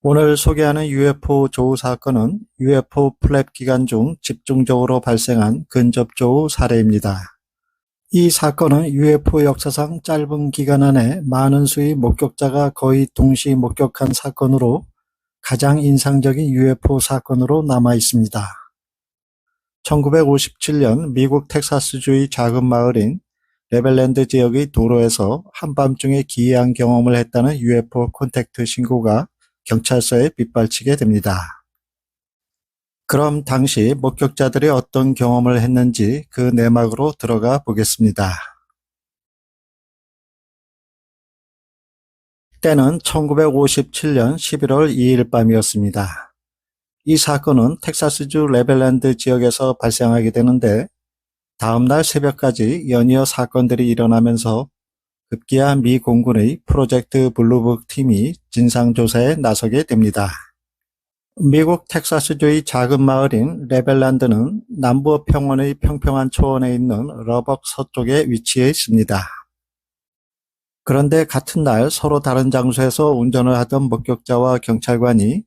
오늘 소개하는 UFO 조우 사건은 UFO 플랩 기간 중 집중적으로 발생한 근접조우 사례입니다. 이 사건은 UFO 역사상 짧은 기간 안에 많은 수의 목격자가 거의 동시 목격한 사건으로 가장 인상적인 UFO 사건으로 남아 있습니다. 1957년 미국 텍사스주의 작은 마을인 레벨랜드 지역의 도로에서 한밤중에 기이한 경험을 했다는 UFO 콘택트 신고가 경찰서에 빗발치게 됩니다. 그럼 당시 목격자들이 어떤 경험을 했는지 그 내막으로 들어가 보겠습니다. 때는 1957년 11월 2일 밤이었습니다. 이 사건은 텍사스주 레벨랜드 지역에서 발생하게 되는데 다음날 새벽까지 연이어 사건들이 일어나면서 급기야 미 공군의 프로젝트 블루북 팀이 진상조사에 나서게 됩니다. 미국 텍사스주의 작은 마을인 레벨란드는 남부 평원의 평평한 초원에 있는 러벅 서쪽에 위치해 있습니다. 그런데 같은 날 서로 다른 장소에서 운전을 하던 목격자와 경찰관이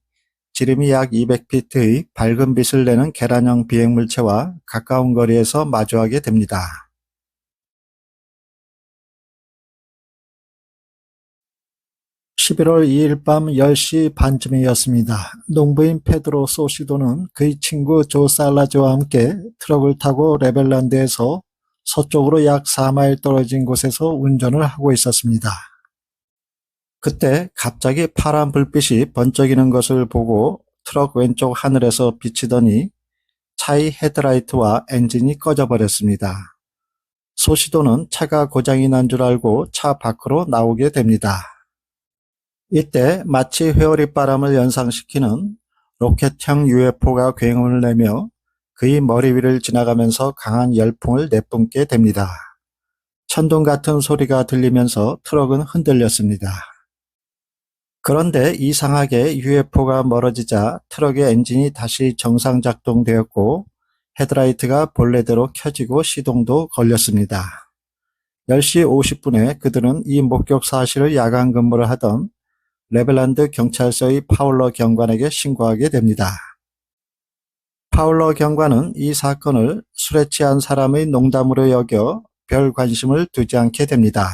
지름이 약 200피트의 밝은 빛을 내는 계란형 비행물체와 가까운 거리에서 마주하게 됩니다. 11월 2일 밤 10시 반쯤이었습니다. 농부인 페드로 소시도는 그의 친구 조 살라즈와 함께 트럭을 타고 레벨란드에서 서쪽으로 약 4마일 떨어진 곳에서 운전을 하고 있었습니다. 그때 갑자기 파란 불빛이 번쩍이는 것을 보고 트럭 왼쪽 하늘에서 비치더니 차의 헤드라이트와 엔진이 꺼져버렸습니다. 소시도는 차가 고장이 난 줄 알고 차 밖으로 나오게 됩니다. 이때 마치 회오리 바람을 연상시키는 로켓형 UFO가 굉음을 내며 그의 머리 위를 지나가면서 강한 열풍을 내뿜게 됩니다. 천둥 같은 소리가 들리면서 트럭은 흔들렸습니다. 그런데 이상하게 UFO가 멀어지자 트럭의 엔진이 다시 정상 작동되었고 헤드라이트가 본래대로 켜지고 시동도 걸렸습니다. 10시 50분에 그들은 이 목격 사실을 야간 근무를 하던 레벨란드 경찰서의 파울러 경관에게 신고하게 됩니다. 파울러 경관은 이 사건을 술에 취한 사람의 농담으로 여겨 별 관심을 두지 않게 됩니다.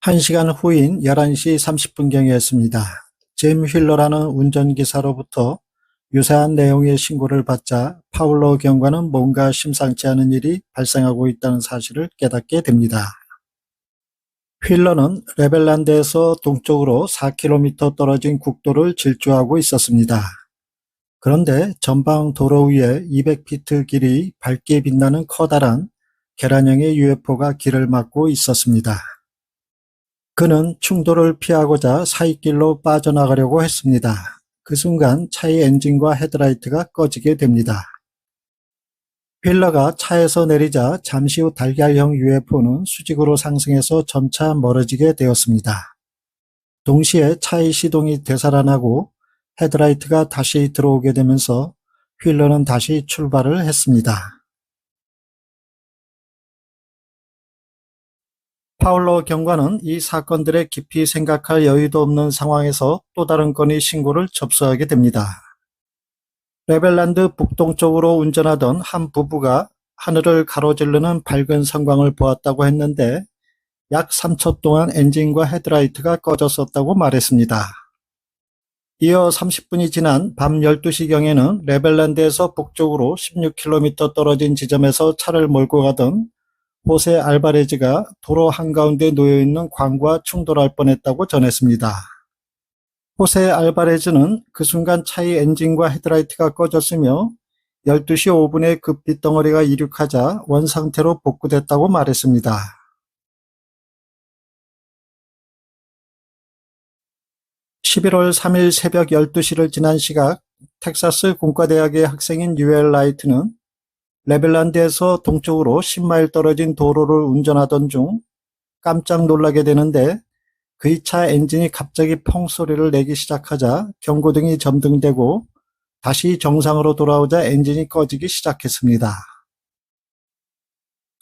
1시간 후인 11시 30분경이었습니다. 짐 휠러라는 운전기사로부터 유사한 내용의 신고를 받자 파울러 경관은 뭔가 심상치 않은 일이 발생하고 있다는 사실을 깨닫게 됩니다. 휠러는 레벨란드에서 동쪽으로 4km 떨어진 국도를 질주하고 있었습니다. 그런데 전방 도로 위에 200피트 길이 밝게 빛나는 커다란 계란형의 UFO가 길을 막고 있었습니다. 그는 충돌을 피하고자 사이길로 빠져나가려고 했습니다. 그 순간 차의 엔진과 헤드라이트가 꺼지게 됩니다. 휠러가 차에서 내리자 잠시 후 달걀형 UFO는 수직으로 상승해서 점차 멀어지게 되었습니다. 동시에 차의 시동이 되살아나고 헤드라이트가 다시 들어오게 되면서 휠러는 다시 출발을 했습니다. 파울러 경관은 이 사건들에 깊이 생각할 여유도 없는 상황에서 또 다른 건의 신고를 접수하게 됩니다. 레벨란드 북동쪽으로 운전하던 한 부부가 하늘을 가로지르는 밝은 성광을 보았다고 했는데 약 3초 동안 엔진과 헤드라이트가 꺼졌었다고 말했습니다. 이어 30분이 지난 밤 12시경에는 레벨란드에서 북쪽으로 16km 떨어진 지점에서 차를 몰고 가던 호세 알바레즈가 도로 한가운데 놓여있는 광과 충돌할 뻔했다고 전했습니다. 호세 알바레즈는 그 순간 차의 엔진과 헤드라이트가 꺼졌으며 12시 5분에 그 빛덩어리가 이륙하자 원상태로 복구됐다고 말했습니다. 11월 3일 새벽 12시를 지난 시각 텍사스 공과대학의 학생인 유엘 라이트는 레벨란드에서 동쪽으로 10마일 떨어진 도로를 운전하던 중 깜짝 놀라게 되는데 그의 차 엔진이 갑자기 펑 소리를 내기 시작하자 경고등이 점등되고 다시 정상으로 돌아오자 엔진이 꺼지기 시작했습니다.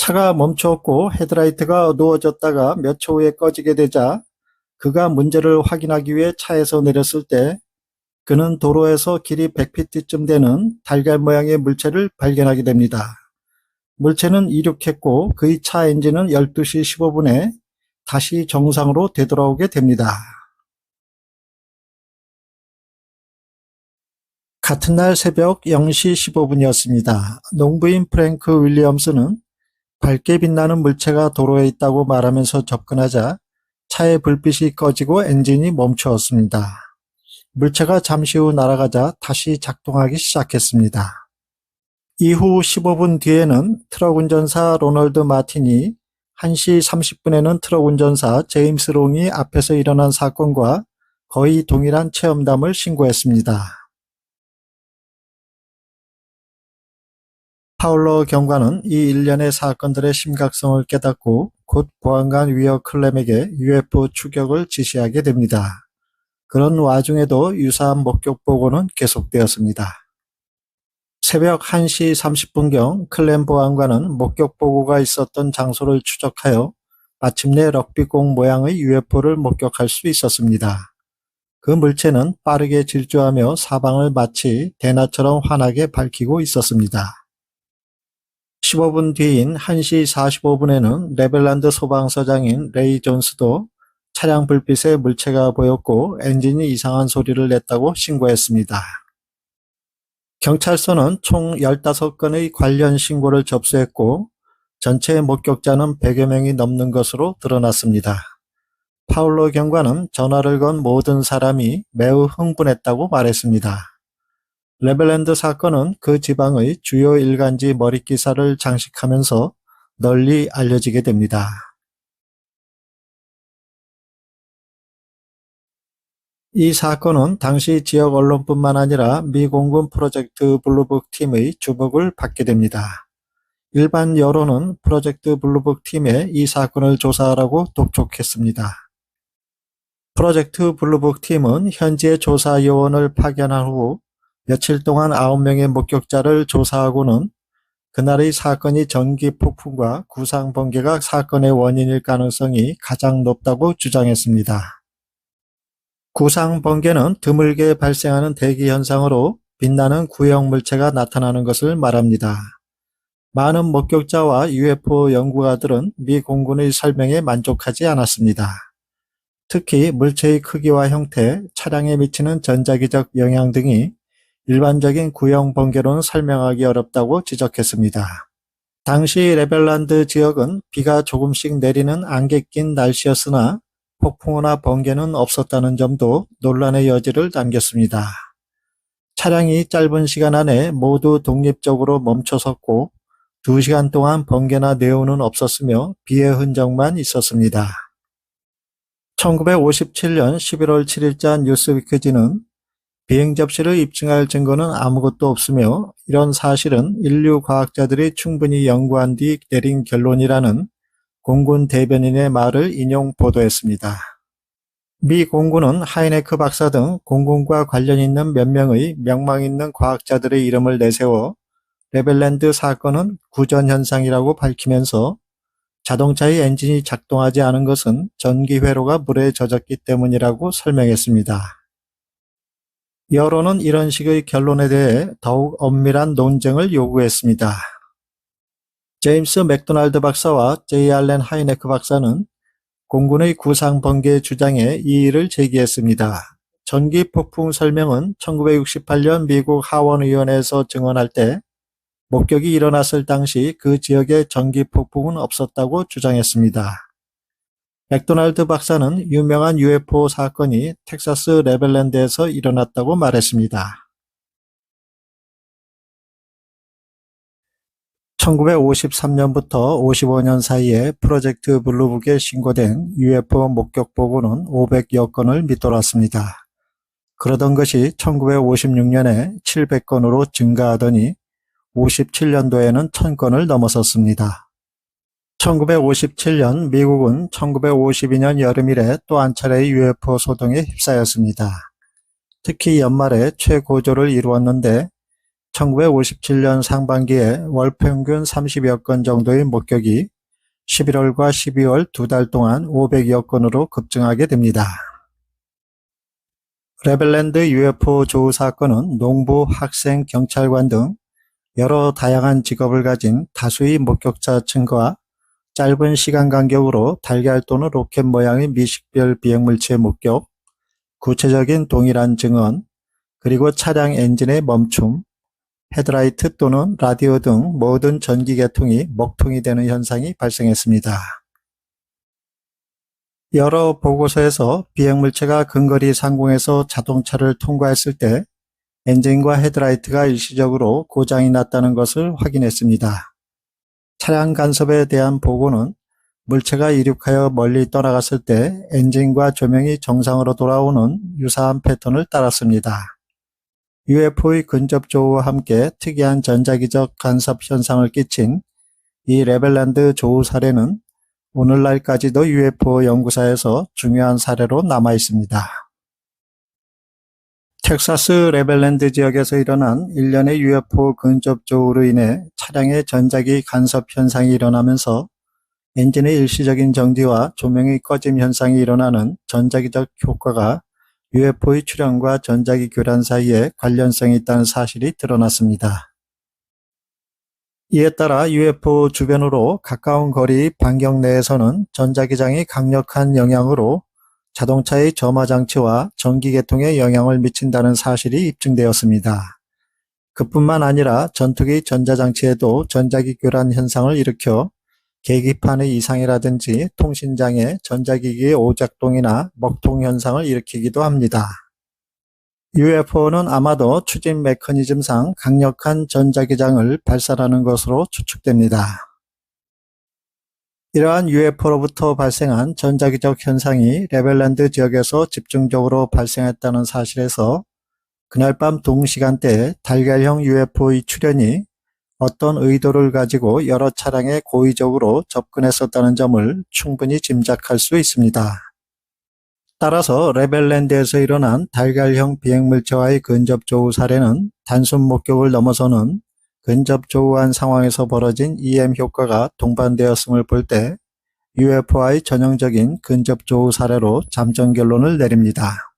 차가 멈추었고 헤드라이트가 어두워졌다가 몇 초 후에 꺼지게 되자 그가 문제를 확인하기 위해 차에서 내렸을 때 그는 도로에서 길이 100피트쯤 되는 달걀 모양의 물체를 발견하게 됩니다. 물체는 이륙했고 그의 차 엔진은 12시 15분에 다시 정상으로 되돌아오게 됩니다. 같은 날 새벽 0시 15분이었습니다. 농부인 프랭크 윌리엄스는 밝게 빛나는 물체가 도로에 있다고 말하면서 접근하자 차의 불빛이 꺼지고 엔진이 멈추었습니다. 물체가 잠시 후 날아가자 다시 작동하기 시작했습니다. 이후 15분 뒤에는 트럭 운전사 로널드 마틴이 1시 30분에는 트럭 운전사 제임스 롱이 앞에서 일어난 사건과 거의 동일한 체험담을 신고했습니다. 파울러 경관은 이 일련의 사건들의 심각성을 깨닫고 곧 보안관 위어 클램에게 UFO 추격을 지시하게 됩니다. 그런 와중에도 유사한 목격 보고는 계속되었습니다. 새벽 1시 30분경 클램 보안관은 목격 보고가 있었던 장소를 추적하여 마침내 럭비공 모양의 UFO를 목격할 수 있었습니다. 그 물체는 빠르게 질주하며 사방을 마치 대낮처럼 환하게 밝히고 있었습니다. 15분 뒤인 1시 45분에는 레벨란드 소방서장인 레이 존스도 차량 불빛에 물체가 보였고 엔진이 이상한 소리를 냈다고 신고했습니다. 경찰서는 총 15건의 관련 신고를 접수했고 전체 목격자는 100여 명이 넘는 것으로 드러났습니다. 파울로 경관은 전화를 건 모든 사람이 매우 흥분했다고 말했습니다. 레벨랜드 사건은 그 지방의 주요 일간지 머릿기사를 장식하면서 널리 알려지게 됩니다. 이 사건은 당시 지역 언론뿐만 아니라 미 공군 프로젝트 블루북 팀의 주목을 받게 됩니다. 일반 여론은 프로젝트 블루북 팀에 이 사건을 조사하라고 독촉했습니다. 프로젝트 블루북 팀은 현지의 조사 요원을 파견한 후 며칠 동안 9명의 목격자를 조사하고는 그날의 사건이 전기 폭풍과 구상 번개가 사건의 원인일 가능성이 가장 높다고 주장했습니다. 구상 번개는 드물게 발생하는 대기 현상으로 빛나는 구형 물체가 나타나는 것을 말합니다. 많은 목격자와 UFO 연구가들은 미 공군의 설명에 만족하지 않았습니다. 특히 물체의 크기와 형태, 차량에 미치는 전자기적 영향 등이 일반적인 구형 번개로는 설명하기 어렵다고 지적했습니다. 당시 레벨란드 지역은 비가 조금씩 내리는 안개 낀 날씨였으나 폭풍우나 번개는 없었다는 점도 논란의 여지를 남겼습니다. 차량이 짧은 시간 안에 모두 독립적으로 멈춰섰고 2시간 동안 번개나 뇌우는 없었으며 비의 흔적만 있었습니다. 1957년 11월 7일자 뉴스위크지는 비행 접시를 입증할 증거는 아무것도 없으며 이런 사실은 인류 과학자들이 충분히 연구한 뒤 내린 결론이라는 공군 대변인의 말을 인용 보도했습니다. 미 공군은 하이네크 박사 등 공군과 관련 있는 몇 명의 명망 있는 과학자들의 이름을 내세워 레벨랜드 사건은 구전현상이라고 밝히면서 자동차의 엔진이 작동하지 않은 것은 전기 회로가 물에 젖었기 때문이라고 설명했습니다. 여론은 이런 식의 결론에 대해 더욱 엄밀한 논쟁을 요구했습니다. 제임스 맥도날드 박사와 제이 알렌 하이네크 박사는 공군의 구상 번개 주장에 이의를 제기했습니다. 전기 폭풍 설명은 1968년 미국 하원의원에서 증언할 때 목격이 일어났을 당시 그 지역에 전기 폭풍은 없었다고 주장했습니다. 맥도날드 박사는 유명한 UFO 사건이 텍사스 레벨랜드에서 일어났다고 말했습니다. 1953년부터 55년 사이에 프로젝트 블루북에 신고된 UFO 목격 보고는 500여 건을 밑돌았습니다. 그러던 것이 1956년에 700건으로 증가하더니 57년도에는 1000건을 넘어섰습니다. 1957년 미국은 1952년 여름 이래 또 한 차례의 UFO 소동에 휩싸였습니다. 특히 연말에 최고조를 이루었는데 1957년 상반기에 월 평균 30여 건 정도의 목격이 11월과 12월 2달 동안 500여 건으로 급증하게 됩니다. 레벨랜드 UFO 조우 사건은 농부, 학생, 경찰관 등 여러 다양한 직업을 가진 다수의 목격자 증거와 짧은 시간 간격으로 달걀 또는 로켓 모양의 미식별 비행물체의 목격, 구체적인 동일한 증언, 그리고 차량 엔진의 멈춤, 헤드라이트 또는 라디오 등 모든 전기 계통이 먹통이 되는 현상이 발생했습니다. 여러 보고서에서 비행물체가 근거리 상공에서 자동차를 통과했을 때 엔진과 헤드라이트가 일시적으로 고장이 났다는 것을 확인했습니다. 차량 간섭에 대한 보고는 물체가 이륙하여 멀리 떠나갔을 때 엔진과 조명이 정상으로 돌아오는 유사한 패턴을 따랐습니다. UFO의 근접 조우와 함께 특이한 전자기적 간섭 현상을 끼친 이 레벨랜드 조우 사례는 오늘날까지도 UFO 연구사에서 중요한 사례로 남아 있습니다. 텍사스 레벨랜드 지역에서 일어난 일련의 UFO 근접 조우로 인해 차량의 전자기 간섭 현상이 일어나면서 엔진의 일시적인 정지와 조명의 꺼짐 현상이 일어나는 전자기적 효과가 UFO의 출현과 전자기 교란 사이에 관련성이 있다는 사실이 드러났습니다. 이에 따라 UFO 주변으로 가까운 거리 반경 내에서는 전자기장이 강력한 영향으로 자동차의 점화장치와 전기계통에 영향을 미친다는 사실이 입증되었습니다. 그뿐만 아니라 전투기 전자장치에도 전자기 교란 현상을 일으켜 계기판의 이상이라든지 통신장애, 전자기기의 오작동이나 먹통 현상을 일으키기도 합니다. UFO는 아마도 추진 메커니즘상 강력한 전자기장을 발산하는 것으로 추측됩니다. 이러한 UFO로부터 발생한 전자기적 현상이 레벨랜드 지역에서 집중적으로 발생했다는 사실에서 그날 밤 동시간대에 달걀형 UFO의 출현이 어떤 의도를 가지고 여러 차량에 고의적으로 접근했었다는 점을 충분히 짐작할 수 있습니다. 따라서 레벨랜드에서 일어난 달걀형 비행물체와의 근접조우 사례는 단순 목격을 넘어서는 근접조우한 상황에서 벌어진 EM 효과가 동반되었음을 볼 때 UFO와의 전형적인 근접조우 사례로 잠정 결론을 내립니다.